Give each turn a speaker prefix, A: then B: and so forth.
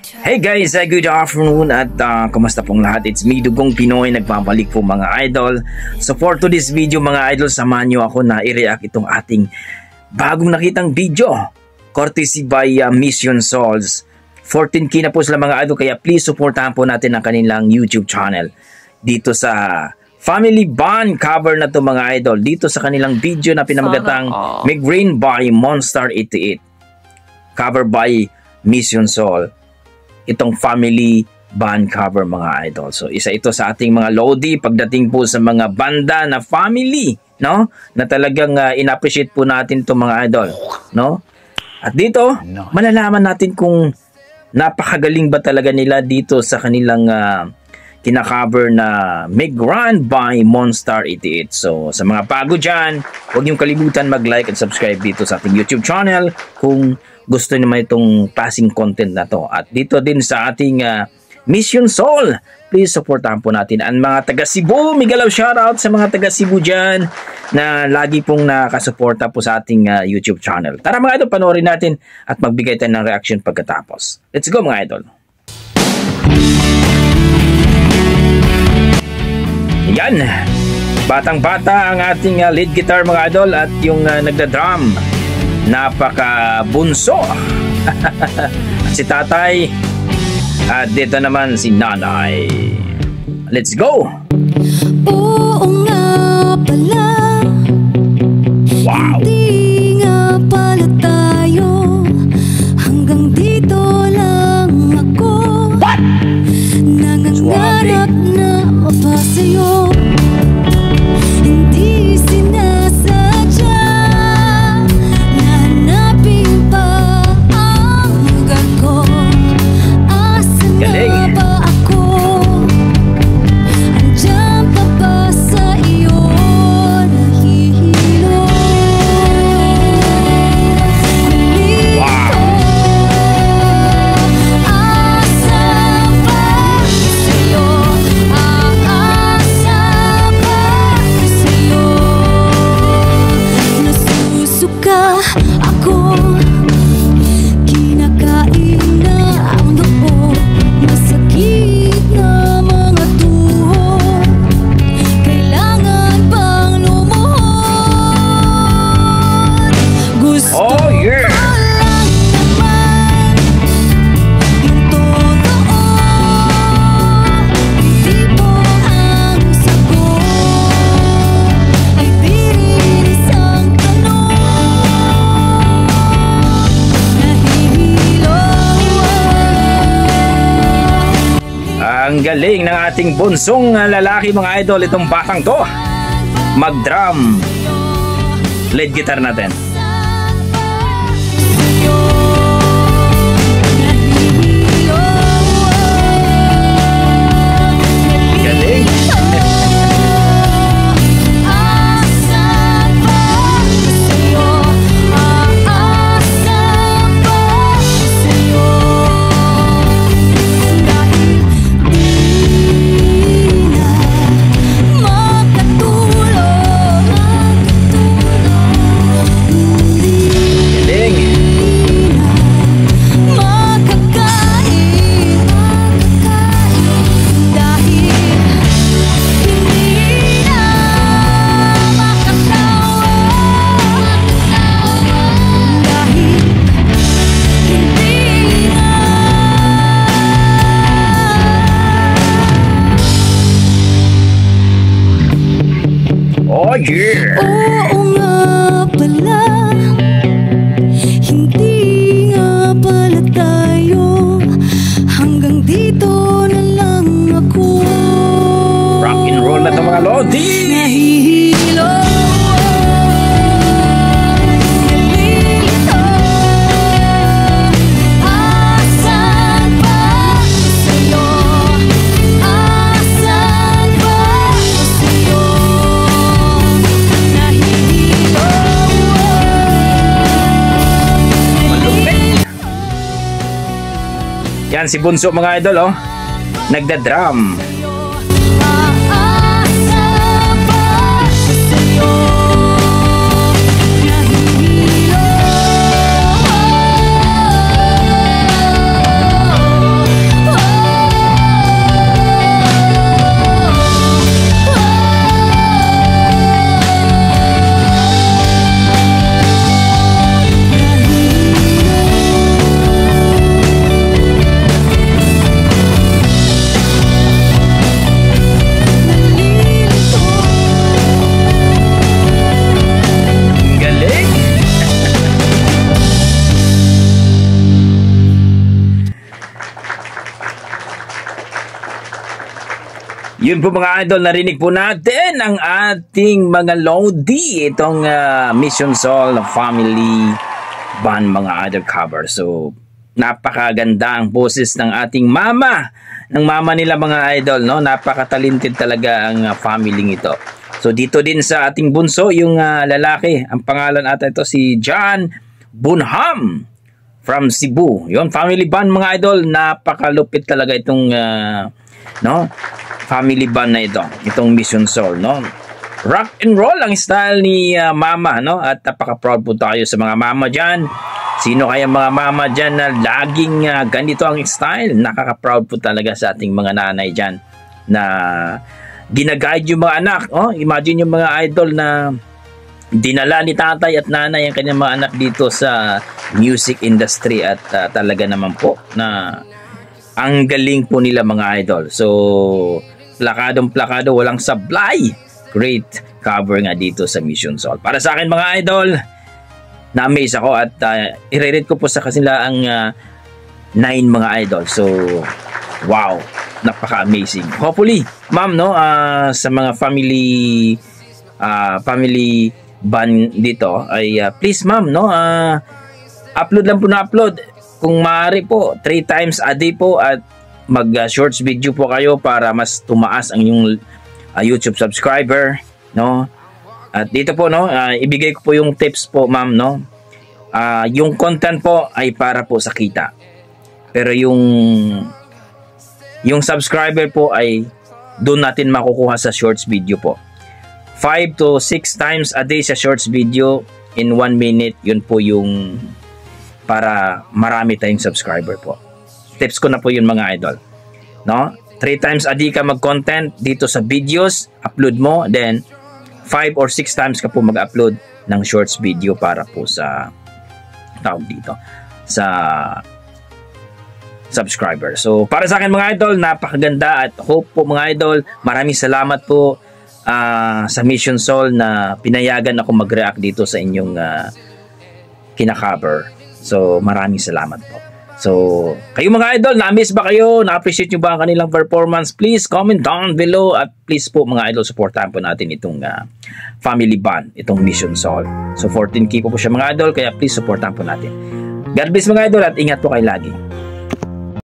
A: Hey guys, good afternoon at kumusta pong lahat? It's me, Dugong Pinoy, nagbabalik po mga idol. So for today's video mga idol, samahan nyo ako na i-react itong ating bagong nakitang video. Courtesy by Mission Souls. 14K na po sila mga idol, kaya please supportahan po natin ang kanilang YouTube channel. Dito sa Family Band cover na to mga idol. Dito sa kanilang video na pinamagatang Migraine by Monster 88. Cover by Mission Soul. Itong Family Band cover mga idol. So isa ito sa ating mga lodi pagdating po sa mga banda na family, no? Na talagang in-appreciate po natin to mga idol, no? At dito, malalaman natin kung napakagaling ba talaga nila dito sa kanilang kina-cover na Migraine by Monster 88. So sa mga bago dyan, huwag niyong kalimutan mag-like and subscribe dito sa ating YouTube channel kung gusto naman itong klaseng content na to. At dito din sa ating Mission Soul, please supportahan po natin ang mga taga Cebu. Miguel shoutout sa mga taga Cebu dyan na lagi pong nakasuporta po sa ating YouTube channel. Tara mga idol, panoorin natin at magbigay tayo ng reaction pagkatapos. Let's go mga idol. Yan, batang-bata ang ating lead guitar mga idol at yung nagda-drum, napaka-bunso. Si tatay at dito naman si nanay. Let's go!
B: Oo nga pala.
A: Wow!
B: Hindi nga pala tayo. Hanggang dito lang ako.
A: What?
B: Nangangarap na mapasayo. Hindi sinasadya. Nahanapin pa ang lugar ko. Asan na ba ako? Andiyan pa ba sa iyo? Nahihilo.
A: Wow!
B: Asa pa sa'yo? Ang asa pa sa'yo? Nasusuka ako. Kinakain na ang loob. Masakit na mga tuhod. Kailangan bang lumuhod? Gusto
A: Oh yeah!
B: ko lang naman yung totoo. Hindi po ang sagot ay di rin isang tanong. Nahihilo.
A: Ang galing ng ating bunsong lalaki mga idol, itong batang to. Mag-drum, lead guitar natin. Galing. Galing. Oh yeah!
B: Oo nga pala. Hindi nga pala tayo. Hanggang dito na lang ako.
A: Rock and roll na ito mga lodi!
B: Nahihilo. Nalilito. Asan ba sa'yo? Asan ba sa'yo? Nahihilo.
A: Malupit! Yan si Bunso mga idol, oh. Nagda-drum.
B: Aasa ba sa'yo? Nahihilo.
A: Yun po mga idol, narinig po natin ang ating mga Lodi, itong Mission Soul Family Band mga idol cover. So napakaganda ang boses ng ating mama, ng mama nila mga idol, no? Napaka-talented talaga ang family ito. So dito din sa ating bunso, yung lalaki, ang pangalan ata ito si John Bunham from Cebu. Yun, family band mga idol, napakalupit talaga itong no? Family band na ito, itong Mission Soul, no? Rock and roll ang style ni mama, no? At napaka-proud po tayo sa mga mama dyan. Sino kaya mga mama dyan na laging ganito ang style? Nakaka-proud po talaga sa ating mga nanay dyan na ginaguide yung mga anak. Oh, imagine yung mga idol na dinala ni tatay at nanay ang kanyang mga anak dito sa music industry at talaga naman po na ang galing po nila mga idol. So, plakadong-plakado, walang sablay. Great cover nga dito sa Mission Soul. Para sa akin mga idol, na-amaze ako at i-rate ko po sa kanila ang 9 mga idol. So, wow, napaka-amazing. Hopefully, ma'am, no, sa mga family band dito ay please ma'am, no, upload lang po na upload. Kung maaari po, 3 times a day po at mag-shorts video po kayo para mas tumaas ang yung YouTube subscriber, no? At dito po, no, ibigay ko po yung tips po, ma'am, no? Yung content po ay para po sa kita. Pero yung subscriber po ay doon natin makukuha sa shorts video po. 5 to 6 times a day sa shorts video in 1 minute, yun po yung para marami tayong subscriber po. Tips ko na po yun mga idol, no? 3 times a day ka mag-content dito sa videos, upload mo, then 5 or 6 times ka po mag-upload ng shorts video para po sa tawag dito sa subscriber. So para sa akin mga idol, napakaganda at hope po mga idol, maraming salamat po sa Mission Soul na pinayagan ako mag-react dito sa inyong kinakaver. So maraming salamat po. So, kayo mga idol, na-miss ba kayo? Na-appreciate nyo ba ang kanilang performance? Please comment down below at please po mga idol, supportahan po natin itong family band, itong Mission Soul. So, 14K po siya mga idol, kaya please supportahan po natin. God bless mga idol at ingat po kayo lagi.